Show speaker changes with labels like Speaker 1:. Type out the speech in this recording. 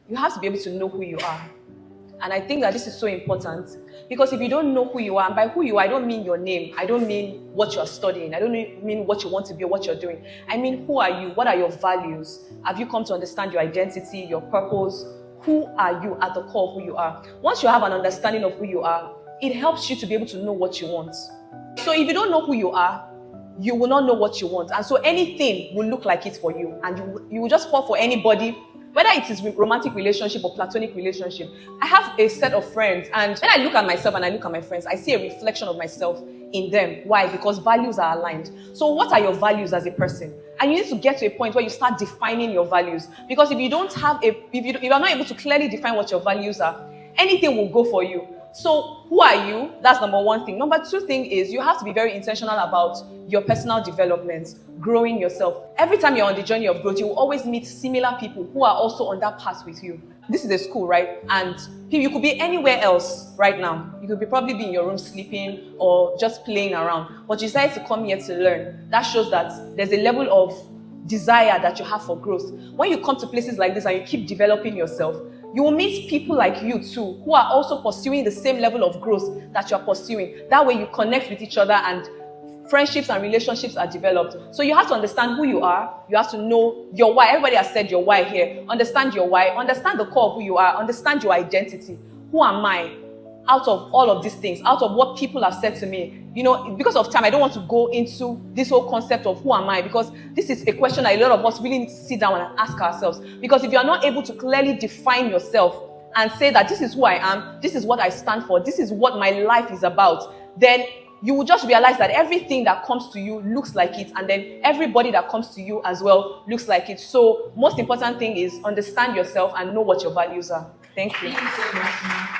Speaker 1: you have to be able to know who you are. And I think that this is so important because if you don't know who you are, and by who you are, I don't mean your name. I don't mean what you're studying. I don't mean what you want to be or what you're doing. I mean, who are you? What are your values? Have you come to understand your identity, your purpose? Who are you at the core of who you are? Once you have an understanding of who you are, it helps you to be able to know what you want. So if you don't know who you are, you will not know what you want. And so anything will look like it for you. And you will just fall for anybody, whether it is romantic relationship or platonic relationship. I have a set of friends, and when I look at myself and I look at my friends, I see a reflection of myself in them. Why? Because values are aligned. So what are your values as a person? And you need to get to a point where you start defining your values. Because if you don't have if you are not able to clearly define what your values are, anything will go for you. So who are you? That's number one thing. Number two thing is you have to be very intentional about your personal development, growing yourself. Every time you're on the journey of growth, you will always meet similar people who are also on that path with you. This is a school, right? And you could be anywhere else right now. You could probably be in your room sleeping or just playing around. But you decided to come here to learn. That shows that there's a level of desire that you have for growth. When you come to places like this and you keep developing yourself, you will meet people like you too, who are also pursuing the same level of growth that you're pursuing. That way you connect with each other and friendships and relationships are developed. So you have to understand who you are. You have to know your why. Everybody has said your why here. Understand your why. Understand the core of who you are. Understand your identity. Who am I? Out of all of these things, out of what people have said to me, because of time, I don't want to go into this whole concept of who am I, because this is a question that a lot of us really need to sit down and ask ourselves. Because if you are not able to clearly define yourself and say that this is who I am, this is what I stand for, this is what my life is about, then you will just realize that everything that comes to you looks like it, and then everybody that comes to you as well looks like it. So most important thing is understand yourself and know what your values are. Thank you.
Speaker 2: Thank you so much.